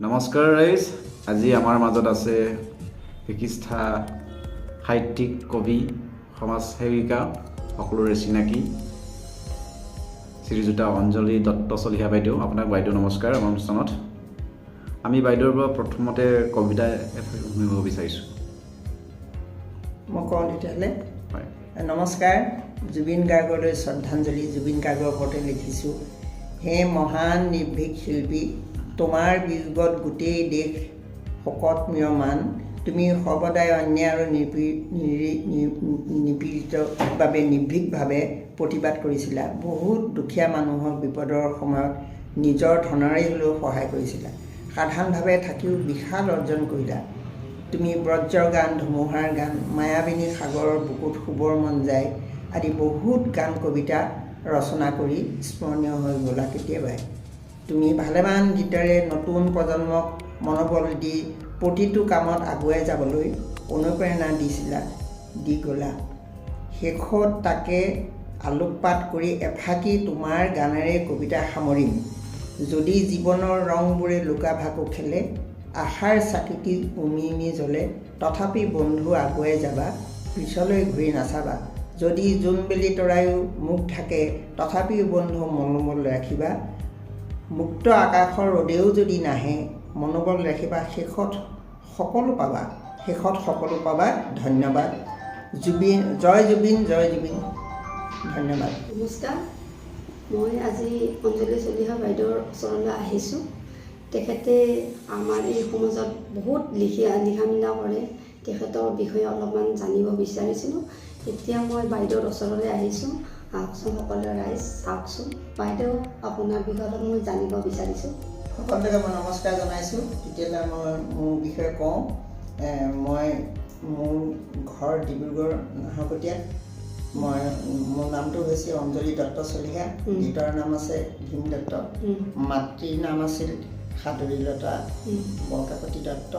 নমস্কাৰ ৰাইজ, আজি আমাৰ মাজত আছে বিশিষ্ঠা সাহিত্যিক, কবি, সমাজ সেৱিকা, সকলোৰে চিনাকি শ্ৰীযুতা অঞ্জলি দত্ত চলিহা বাইদেউ। আপোনাক বাইদেউ নমস্কাৰ। আমাৰ অনুষ্ঠানত আমি বাইদেউৰ পৰা প্ৰথমতে কবিতা শুনিব বিচাৰিছোঁ। মই কওঁ তেতিয়াহ'লে। হয়, নমস্কাৰ। জুবিন গাৰ্গলৈ শ্ৰদ্ধাঞ্জলি। জুবিন গাৰ্গৰ ওপৰতে লিখিছোঁ। হে মহান নিৰ্ভীক শিল্পী, তোমাৰ বিয়োগত গোটেই দেশ শোকত ম্ৰিয়মান। তুমি সৰ্বদাই অন্যায় আৰু নিপীড়িতৰ বাবে নিৰ্ভীকভাৱে প্ৰতিবাদ কৰিছিলা। বহুত দুখীয়া মানুহক বিপদৰ সময়ত নিজৰ ধনেৰে হ'লেও সহায় কৰিছিলা। সাধাৰণভাৱে থাকিও বিশাল অৰ্জন কৰিলা। তুমি ব্ৰজৰ গান, ধুমুহাৰ গান, মায়াবিনী সাগৰৰ বুকুত শুবৰ মন যায় আদি বহুত গান কবিতা ৰচনা কৰি স্মৰণীয় হৈ গ'লা কেতিয়াবাই। তুমি ভালেমান গীতেৰে নতুন প্ৰজন্মক মনোবল দি প্ৰতিটো কামত আগুৱাই যাবলৈ অনুপ্ৰেৰণা দি গ'লা। শেষত তাকে আলোকপাত কৰি এফাকি তোমাৰ গানেৰে কবিতা সামৰিম। যদি জীৱনৰ ৰংবোৰে লুকা ভাকু খেলে, আশাৰ চাকিটি উমি জ্বলে, তথাপি বন্ধু আগুৱাই যাবা, পিছলৈ ঘূৰি নাচাবা। যদি জোনবেলি তৰায়ো মুখ থাকে, তথাপিও বন্ধু মনোবল ৰাখিবা। মুক্ত আকাশৰ ৰদেও যদি নাহে, মনোবল ৰাখিবা। শেষত সকলো পাবা। ধন্যবাদ। জয় জুবিন, জয় জুবিন। ধন্যবাদ। নমস্কাৰ। মই আজি অঞ্জলি চলিহা বাইদেউৰ ওচৰলৈ আহিছোঁ। তেখেতে আমাৰ এই সমাজত বহুত লিখা মেলা কৰে। তেখেতৰ বিষয়ে অলপমান জানিব বিচাৰিছিলোঁ। এতিয়া মই বাইদেউৰ ওচৰলৈ আহিছোঁ। আহকচোন সকলোৱে ৰাইজ, চাওকচোন। বাইদেউ, আপোনাৰ বিষয়ত মই জানিব বিচাৰিছোঁ। সকলোকে মই নমস্কাৰ জনাইছোঁ। তেতিয়াহ'লে মই মোৰ বিষয়ে কওঁ। মোৰ ঘৰ ডিব্ৰুগড় নাহৰকটীয়াত। মোৰ নামটো হৈছে অঞ্জলি দত্ত চলিহা। দেউতাৰ নাম আছে ভীম দত্ত। মাতৃৰ নাম আছিল সাদৰীলতা বৰকাকতি দত্ত।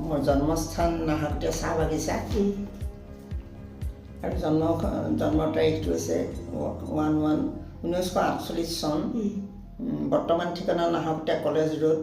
মোৰ জন্মস্থান নাহৰকটীয়া চাহ বাগিচা। আৰু জন্মৰ তাৰিখটো হৈছে 1948 চন। বৰ্তমান ঠিকনা নাহৰকটীয়া কলেজ ৰোড।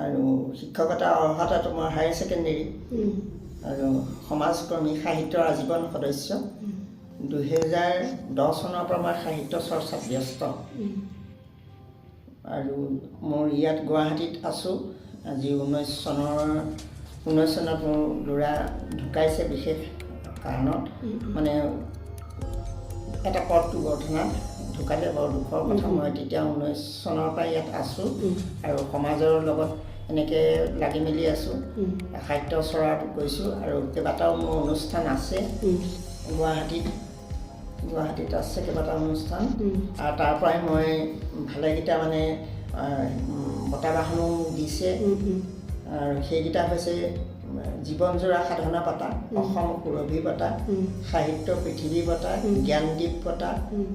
আৰু শিক্ষকতা অৰ্হতাটো মই হায়াৰ ছেকেণ্ডেৰী। আৰু সমাজকৰ্মী, সাহিত্যৰ আজীৱন সদস্য। 2010 চনৰ পৰা মই সাহিত্য চৰ্চাত ব্যস্ত। আৰু মোৰ ইয়াত গুৱাহাটীত আছোঁ। আজি 19 চনত মোৰ ল'ৰা ঢুকাইছে বিশেষ কাৰণত। মানে এটা পথ দুৰ্ঘটনাত ঢুকালে, বৰ দুখৰ কথা। মই তেতিয়া 19 চনৰ পৰা ইয়াত আছোঁ আৰু সমাজৰ লগত এনেকৈ লাগি মেলি আছোঁ। সাহিত্য চৰ্চাত গৈছোঁ আৰু কেইবাটাও মোৰ অনুষ্ঠান আছে গুৱাহাটীত আছে কেইবাটাও অনুষ্ঠান। আৰু তাৰ পৰাই মই ভালেকেইটা মানে বঁটা বাহনো দিছে। আৰু সেইকেইটা হৈছে জীৱনজোৰা সাধনা বঁটা, অসম সুৰভি বঁটা, সাহিত্য পৃথিৱী বঁটা, জ্ঞানদীপ বঁটা,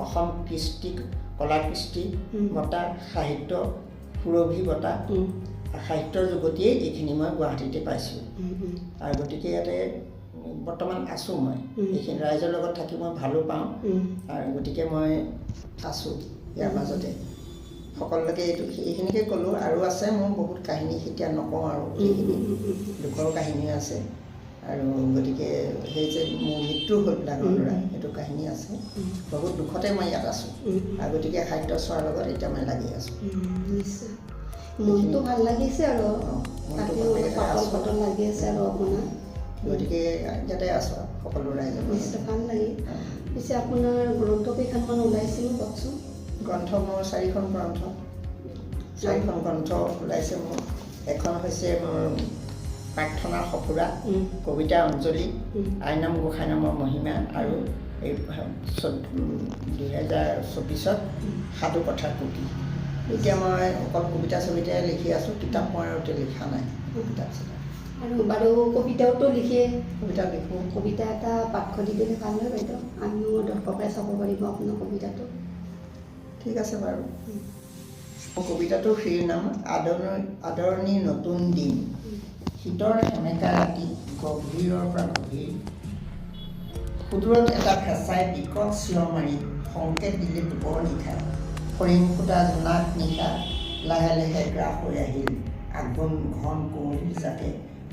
অসম কলা কৃষ্টি বঁটা, সাহিত্য সুৰভি বঁটা। সাহিত্যৰ যুগতেই এইখিনি মই গুৱাহাটীতে পাইছোঁ। আৰু গতিকে ইয়াতে বৰ্তমান আছোঁ। মই এইখিনি ৰাইজৰ লগত থাকি মই ভালো পাওঁ। আৰু গতিকে মই আছোঁ ইয়াৰ মাজতে। সকলোকে এইখিনিকে ক'লোঁ। আৰু আছে মোৰ বহুত কাহিনী, এতিয়া নকওঁ আৰু। এইখিনি দুখৰ কাহিনী আছে। আৰু গতিকে সেই যে মোৰ মৃত্যু হ'ল ডাঙৰ ল'ৰা, সেইটো কাহিনী আছে। বহুত দুখতে মই ইয়াত আছোঁ। আৰু গতিকে সাহিত্য চৰ্চাৰ লগত এতিয়া মই লাগি আছোঁ। নিশ্চয় মনটো ভাল লাগিছে আৰু পাতল লাগি আছে আৰু আপোনাৰ। গতিকে ইয়াতে আছোঁ সকলো ৰাইজৰ। নিশ্চয় ভাল লাগে। পিছে আপোনাৰ গ্ৰন্থ কেইখনমান ওলাইছিল কওকচোন। গ্ৰন্থ মোৰ 4খন গ্ৰন্থ ওলাইছে মোৰ। এখন হৈছে মোৰ প্ৰাৰ্থনাৰ সফুৰা, কবিতা অঞ্জলি, আইনাম গোসাঁই নামৰ মহিমা, আৰু এই 2024ত সাধু কথাৰ পুথি। এতিয়া মই অকল কবিতা চবিতাই লিখি আছোঁ। কিতাপ মই আৰু লিখা নাই। আৰু বাৰু কবিতাওতো লিখে। কবিতা লিখোঁ। কবিতা এটা পাঠ দি দিলে ভাল হয় বাইদেউ। আমিও দৰ্শকে চাব পাৰিব আপোনাৰ কবিতাটো। ঠিক আছে বাৰু। কবিতাটোৰ শিৰোনাম আদৰণি নতুন দিন। শীতৰ সেমেকা ৰাতি, গভীৰৰ পৰা গভীৰ। সুদূৰত এটা ফেঁচাই বিকট চিঞৰ মাৰি সংকেত দিলে দুপৰ নিশা। ফৰিং ফুটা জোনাক নিশা, লাহে লাহে গ্ৰাস হৈ আহিল আঘোণ ঘন কুঁৱলীৰ জাকে।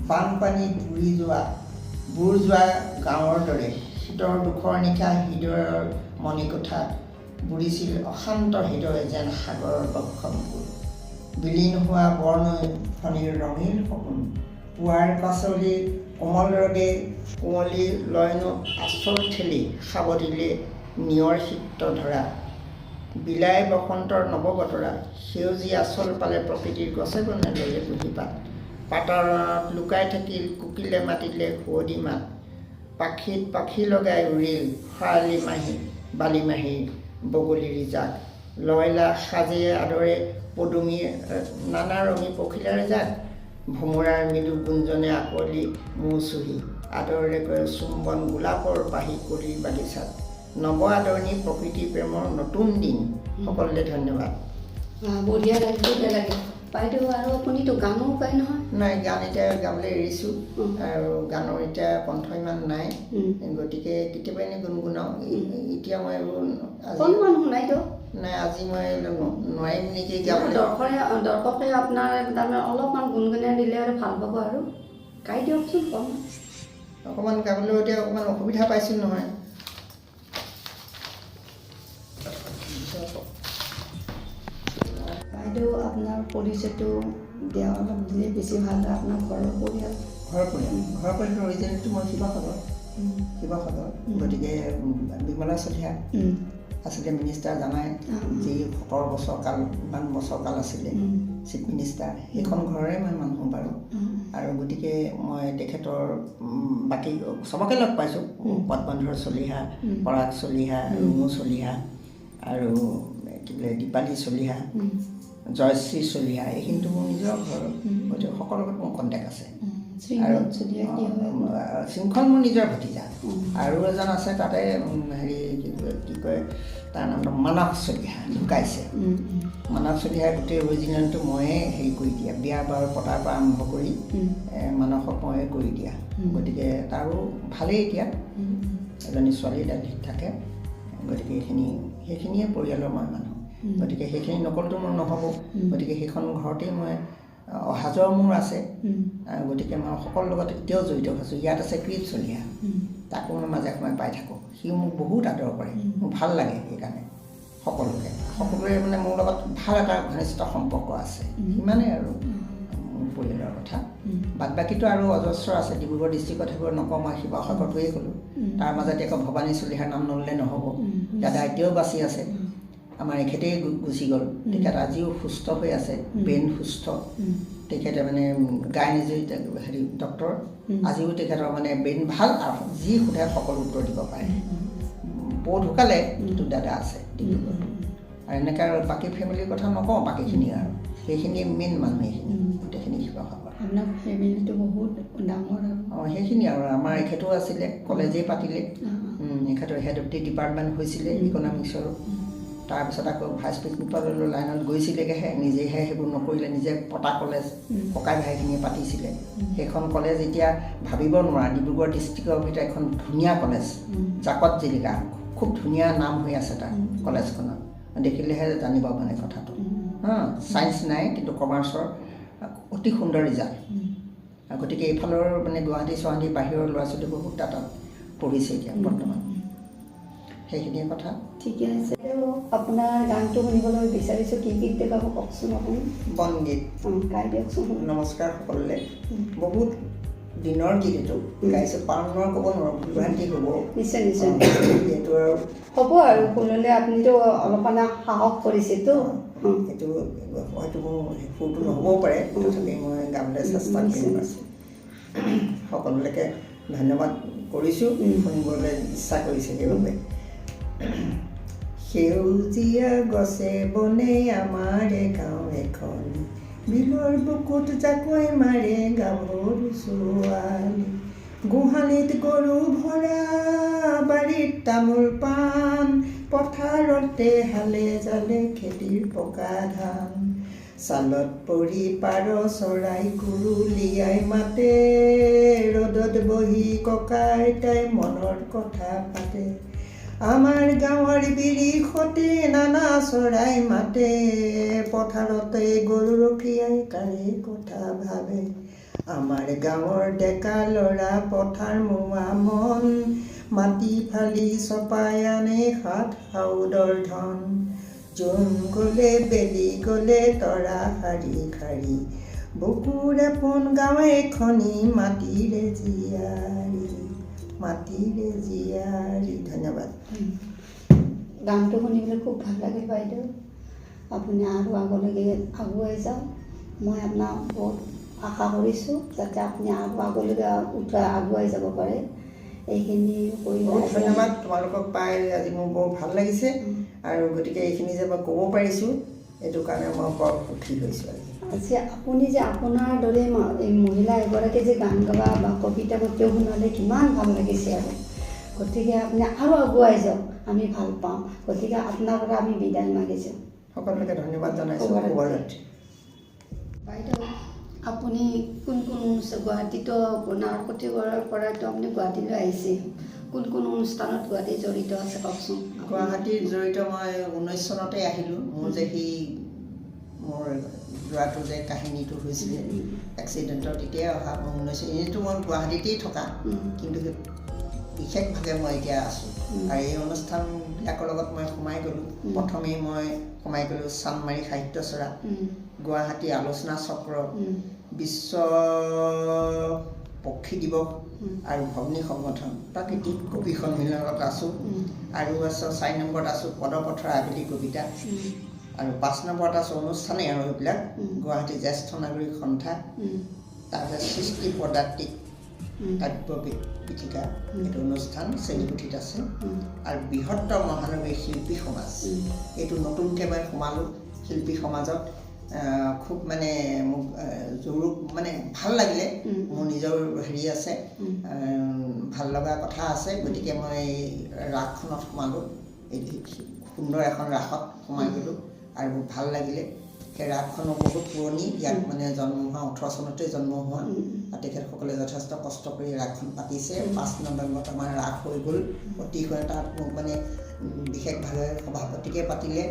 বানপানীত বুৰ যোৱা গাঁৱৰ দৰে শীতৰ দুখৰ নিশা হৃদয়ৰ মণিকোঠাত বুৰিছিল অশান্ত হৃদয় যেন সাগৰৰ বক্ষমুকুল। বিলীন হোৱা বৰ্ণই ফণীৰ ৰঙীন সপোন। পুৱাৰ পাচলি কোমল ৰগে কুঁৱলী লয়নো আচল ঠেলি সাৱটিলে নিয়ৰ শীত ধৰা। বিলাই বসন্তৰ নৱবতৰা সেউজীয়া আচল পালে প্ৰকৃতিৰ গছে বনে ল'লে কুঁহিপাত। পাতৰত লুকাই থাকিল কোকিলে মাতিলে সুৱদী মাত। পাখিত পাখি লগাই উৰিল খৰালি মাহী বালিমাহীৰ বগলীৰ জাক। লয়লা সাজে আদৰে পদুমী নানা ৰঙী পখিলাৰ জাক। ভোমোৰাৰ মৃদু গুঞ্জনে আকলি মূৰ চুহি আদৰেৰে কয় চুম্বন গোলাপৰ পাহি কলিৰ বাগিচাত। নৱ আদৰণি প্ৰকৃতি প্ৰেমৰ নতুন দিন। সকলোলৈ ধন্যবাদ। বঢ়িয়া লাগে বাইদেউ। আৰু আপুনিতো গানো গায় নহয়? নাই, গান এতিয়া গাবলৈ এৰিছোঁ আৰু গানৰ এতিয়া কণ্ঠ ইমান নাই, গতিকে কেতিয়াবা এনেই গুণগুণাওঁ। এতিয়া মই শুনাই দিয়ক। নাই, আজি মই নোৱাৰিম নেকি গাবলৈ। দৰ্শকে আপোনাৰ তাৰমানে অলপমান গুণগুণাই দিলে আৰু ভাল পাব আৰু গাই দিয়কচোন। অকণমান গাবলৈ এতিয়া অকণমান অসুবিধা পাইছোঁ নহয়। বাইদেউ আপোনাৰ পৰিচয়টো দিয়া অলপ দিলে বেছি ভাল হয়। আপোনাৰ ঘৰৰ পৰিয়াল? ঘৰৰ পৰিয়াল অৰিজিনেলটো মই শিৱসাগৰ। গতিকে বিমলা চলিহা আছিলে মিনিষ্টাৰ, জানাই, যি 17 বছৰ কাল আছিলে চিফ মিনিষ্টাৰ। সেইখন ঘৰৰে মই মানুহ বাৰু। আৰু গতিকে মই তেখেতৰ বাকী চবকে লগ পাইছোঁ। পদ্মধৰ চলিহা, পৰাগ চলিহা, ৰুমু চলিহা আৰু কি বোলে দীপালী চলিহা, জয়শ্ৰী চলিহা, এইখিনিতো মোৰ নিজৰ ঘৰ। গতিকে সকলোৰে লগত মোৰ কণ্টেক্ট আছে। আৰু শৃংখল মোৰ নিজৰ ভতিজা। আৰু এজন আছে তাতে, হেৰি কি কয় তাৰ নামটো মানস চলিহা, ঢুকাইছে। মানস চলিহাৰ গোটেই অৰিজিনেলটো ময়ে হেৰি কৰি দিয়া, বিয়া বাৰু পতাৰ পৰা আৰম্ভ কৰি মানসক ময়ে কৰি দিয়া। গতিকে তাৰো ভালেই এতিয়া, এজনী ছোৱালী দিল্লীত থাকে। গতিকে সেইখিনিয়ে পৰিয়ালৰ মই মানুহ। গতিকে সেইখিনি নকলটো মোৰ নহ'ব। গতিকে সেইখন ঘৰতেই মই অহা যোৱা মোৰ আছে। গতিকে মই সকলোৰ লগত এতিয়াও জড়িত হৈছোঁ। ইয়াত আছে ক্ৰীত চলিহা, তাকো মই মাজে সময়ে পাই থাকোঁ। সিও মোক বহুত আদৰ কৰে, মোৰ ভাল লাগে। সেইকাৰণে সকলোৰে মানে মোৰ লগত ভাল এটা ঘনিষ্ঠ সম্পৰ্ক আছে। সিমানেই আৰু মোৰ পৰিয়ালৰ কথা। বাদ বাকীটো আৰু অজস্ৰ আছে। ডিব্ৰুগড় ডিষ্ট্ৰিক্টত সেইবোৰ নকওঁ, মই শিৱসাগৰটোৱেই ক'লোঁ। তাৰ মাজতে আকৌ ভৱানী চলিহাৰ নাম নল'লে নহ'ব। দাদা এতিয়াও বাচি আছে, আমাৰ এখেতেই গুচি গ'ল। তেখেত আজিও সুস্থ হৈ আছে, ব্ৰেইন সুস্থ। তেখেতে মানে গাইনিজৰিত হেৰি ডক্টৰ। আজিও তেখেতৰ মানে ব্ৰেইন ভাল আৰু যি সোধে সকলো উত্তৰ দিব পাৰে। বৌ ঢুকালে, কিন্তু দাদা আছে ডিব্ৰুগড়। আৰু এনেকৈ আৰু বাকী ফেমিলিৰ কথা নকওঁ, বাকীখিনি আৰু সেইখিনিয়ে মেইন মানুহ। এইখিনি গোটেইখিনি শিৱসাগৰ। আপোনাৰ ফেমিলিটো বহুত ডাঙৰ। সেইখিনি আৰু আমাৰ এখেতো আছিলে, কলেজেই পাতিলে। এখেতৰ হেড অফ দি ডিপাৰ্টমেণ্ট হৈছিলে ইকনমিক্সৰো। তাৰপিছত আকৌ ভাইচ প্ৰিন্সিপালৰ লাইনত গৈছিলেগৈহে, নিজেহে সেইবোৰ নকৰিলে। নিজে পতা কলেজ ককাই ভাইখিনিয়ে পাতিছিলে। সেইখন কলেজ এতিয়া ভাবিব নোৱাৰা, ডিব্ৰুগড় ডিষ্ট্ৰিক্টৰ ভিতৰত এখন ধুনীয়া কলেজ, জাকত জিলিকা, খুব ধুনীয়া নাম হৈ আছে তাৰ কলেজখনত। দেখিলেহে জানিব মানে কথাটো। ছায়েন্স নাই, কিন্তু কমাৰ্চৰ অতি সুন্দৰ ৰিজাল্ট। গতিকে এইফালৰ মানে গুৱাহাটী বাহিৰৰ ল'ৰা ছোৱালী বহুত তাত পঢ়িছে এতিয়া বৰ্তমান। সেইখিনিয়ে কথা। ঠিকে আছে। আপোনাৰ গানটো শুনিবলৈ বিচাৰিছোঁ। কি গীত গাব কওকচোন আপুনি? বনগীত গাই দিয়কচোন। নমস্কাৰ সকলোলৈ। বহুত দিনৰ গীত এইটো গাইছোঁ, পাৰণৰ ক'ব নোৱাৰোঁ, ভুলভ্ৰান্তি হ'ব। নিশ্চয় নিশ্চয় যিহেতু আৰু হ'ব আৰু শুনিলে আপুনিতো অলপমান সাহস কৰিছেতো। সেইটো হয়তো মোৰ সুৰটো নহ'বও পাৰে, তথাপি মই গাবলৈ চেষ্টা কৰিম। সকলোলৈকে ধন্যবাদ কৰিছোঁ, শুনিবলৈ ইচ্ছা কৰিছে সেইবাবে। সেউজীয়া গছে বনে আমাৰে গাঁও এখন, বিলৰ বুকুত জাকৈ মাৰে গাভৰু ছোৱালী। গোহালিত গৰু ভৰা, বাৰীত তামোল পাণ, পথাৰতে হালে জালে খেতিৰ পকা ধান। চালত পৰি পাৰ চৰাই কুৰুলিয়াই মাতে, ৰ'দত বহি ককা আইতাই মনৰ কথা পাতে। আমাৰ গাঁৱৰ বিৰিখতে নানা চৰাই মাতে, পথাৰতে গৰু ৰখীয়াই কাৰে কথা ভাবে। আমাৰ গাঁৱৰ ডেকা ল'ৰা পথাৰ মোৱা মন, মাটি ফালি চপাই আনে সাত সাউদৰ ধন। জোন গ'লে বেলি গ'লে তৰা শাৰী শাৰী, বুকুৰে পোন গাঁৱে খনি মাটিৰে জীয়াৰী, মাটিৰে জীয়াৰী। ধন্যবাদ। গানটো শুনিবলৈ খুব ভাল লাগিল বাইদেউ। আপুনি আৰু আগলৈকে আগুৱাই যাওক। মই আপোনাক বহুত আশা কৰিছোঁ যাতে আপুনি আৰু আগলৈকে আগুৱাই যাব পাৰে। এইখিনি কৰি বহুত ধন্যবাদ। তোমালোকক পাই আজি মোৰ বৰ ভাল লাগিছে, আৰু গতিকে এইখিনি যে মই ক'ব পাৰিছোঁ এইটো কাৰণে মই বৰ সুখী হৈছোঁ আজি। আজি আপুনি যে আপোনাৰ দৰে এই মহিলা এগৰাকী যে গান গাবা বা কবিতা পত্ৰিও শুনালে কিমান ভাল লাগিছে আৰু। গতিকে আপুনি আৰু আগুৱাই যাওক, আমি ভাল পাওঁ। গতিকে আপোনাৰ পৰা আমি বিদায় মাগিছোঁ। সকলোকে ধন্যবাদ জনাইছোঁ। শুভৰাত্ৰি। বাইদেউ, আপুনি কোন কোন গুৱাহাটীতো নাহৰকটীয়াৰ পৰাতো আপুনি গুৱাহাটীলৈ আহিছে, কোন কোন অনুষ্ঠানত গুৱাহাটী জড়িত আছে কওকচোন। গুৱাহাটীত জড়িত মই 19 চনতে আহিলোঁ। মোৰ যে মোৰ যোৱাটো যে কাহিনীটো হৈছিলে এক্সিডেণ্টৰ তেতিয়াই অহা। মই 19 এনেইতো মই গুৱাহাটীতেই থকা, কিন্তু বিশেষভাৱে মই এতিয়া আছোঁ। আৰু এই অনুষ্ঠানবিলাকৰ লগত মই সোমাই গ'লোঁ। প্ৰথমেই মই সোমাই গ'লোঁ চানমাৰী সাহিত্যচৰা, গুৱাহাটী আলোচনা চক্ৰ, বিশ্ব পক্ষী দিৱস আৰু ভগ্নী সংগঠন, প্ৰাকৃতিক কবি সন্মিলনত আছোঁ। আৰু আছোঁ 4 নম্বৰত আছোঁ পদপথৰ আবেলি কবিতা, আৰু 5 নম্বৰত আছোঁ অনুষ্ঠানেই আৰু এইবিলাক গুৱাহাটী জ্যেষ্ঠ নাগৰিক সন্থা, তাৰপিছত সৃষ্টি পদাতিক কাব্য পীঠিকা, এইটো অনুষ্ঠান চেলিপুঠিত আছে। আৰু বৃহত্তৰ মহানগৰী শিল্পী সমাজ, এইটো নতুনকৈ মই সোমালোঁ শিল্পী সমাজত। খুব মানে মোক মানে ভাল লাগিলে। মোৰ নিজৰ হেৰি আছে, ভাল লগা কথা আছে। গতিকে মই ৰাসখনত সোমালোঁ, এই সুন্দৰ এখন ৰাসত সোমাই গ'লোঁ আৰু ভাল লাগিলে। সেই ৰাসখনো বহুত পুৰণি, ইয়াত মানে জন্ম হোৱা 18 চনতে জন্ম হোৱা, তেখেতসকলে যথেষ্ট কষ্ট কৰি ৰাসখন পাতিছে। 5 নৱেম্বৰত আমাৰ ৰাস হৈ গ'ল। অতিশয় তাত মোক মানে বিশেষভাৱে সভাপতিকে পাতিলে।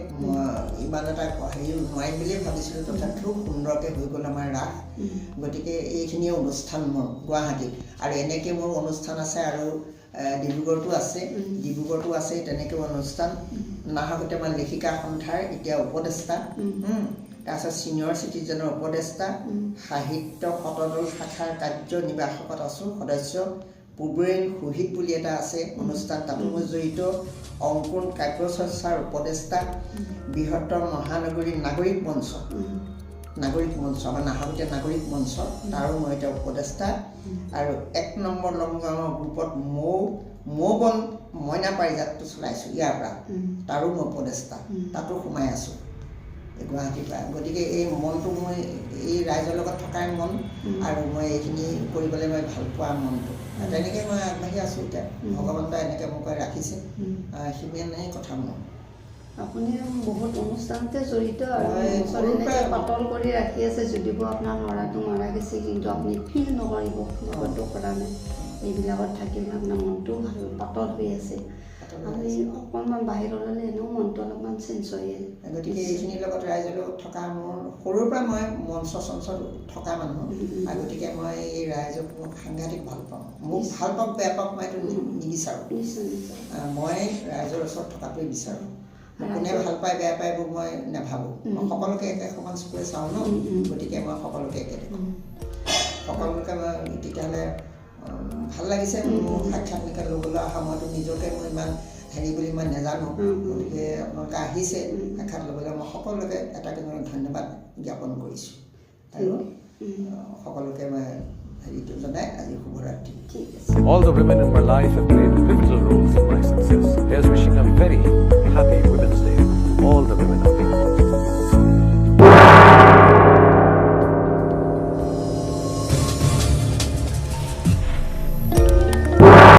ইমান এটা হেৰি নোৱাৰিম বুলিয়ে ভাবিছিলোঁ, তথাপিও সুন্দৰকৈ হৈ গ'ল আমাৰ ৰাস। গতিকে এইখিনিয়ে অনুষ্ঠান মোৰ গুৱাহাটীত। আৰু এনেকৈ মোৰ অনুষ্ঠান আছে আৰু ডিব্ৰুগড়তো আছে তেনেকৈ অনুষ্ঠান। নাহৰকটীয়া আমাৰ লেখিকা সন্থাৰ এতিয়া উপদেষ্টা, তাৰপিছত ছিনিয়ৰ চিটিজেনৰ উপদেষ্টা, সাহিত্য শতদল শাখাৰ কাৰ্যনিৰ্বাহকত আছোঁ সদস্য। পূৰ্বেইন সুহিত বুলি এটা আছে অনুষ্ঠান, তাতো মই জড়িত। অংকুৰ কাব্য চৰ্চাৰ উপদেষ্টা, বৃহত্তৰ মহানগৰী নাগৰিক মঞ্চ, আমাৰ নাহৰকটীয়া নাগৰিক মঞ্চ, তাৰো মই এতিয়া উপদেষ্টা। আৰু 1 নম্বৰ লংগাঁও গ্ৰুপত মৌবন মইনা পাৰিজাতটো চলাইছোঁ ইয়াৰ পৰা, তাৰো মই উপদেষ্টা, তাতো সোমাই আছোঁ গুৱাহাটীৰ পৰা। গতিকে এই মনটো মই এই ৰাইজৰ লগত থকাই মন, আৰু মই এইখিনি কৰিবলৈ মই ভাল পোৱা মনটো। তেনেকৈ মই আগবাঢ়ি আছোঁ এতিয়া। ভগৱন্তই এনেকৈ মোক ৰাখিছে, সিমানেই কথা মোৰ। আপুনি বহুত অনুষ্ঠানতে জড়িত আৰু পাতল কৰি ৰাখি আছে। যদিও আপোনাৰ ল'ৰাটো মাৰা গৈছে, কিন্তু আপুনি ফিল নকৰিব, ফিলটো কৰা নাই। এইবিলাকত থাকিলে আপোনাৰ মনটোও ভাল পাতল হৈ আছে। আমি অকণমান বাহিৰলৈ এনেও মনটো অলপমান চেঞ্জ হয়। গতিকে এইখিনিৰ লগত ৰাইজৰ লগত থকা মোৰ সৰুৰ পৰা মই মঞ্চ চঞ্চত থকা মানুহ, আৰু গতিকে মই এই ৰাইজক মোক সাংঘাতিক ভাল পাওঁ। মোক ভাল পাওক বেয়া পাওক মই এইটো নিবিচাৰোঁ। মই ৰাইজৰ ওচৰত থকাটোৱে বিচাৰোঁ। কোনে ভাল পায় বেয়া পায় এইবোৰ মই নাভাবোঁ। মই সকলোকে একে সমান চকুৰে চাওঁ ন, গতিকে মই সকলোকে একে দেখোঁ। সকলোকে মই তেতিয়াহ'লে ভাল লাগিছে। মোৰ সাক্ষাৎ নিকাত ল'বলৈ অহা সময়তো নিজকে মই ইমান হেৰি বুলি মই নাজানো। গতিকে আপোনালোকে আহিছে সাক্ষাৎ ল'বলৈ, মই সকলোকে এটাকে মই ধন্যবাদ জ্ঞাপন কৰিছোঁ। আৰু সকলোকে মই হেৰিটো জনাই আজি শুভৰাত্ৰি। All the women in my life have played pivotal roles in my success. Here's wishing a very happy Women's Day. All the women.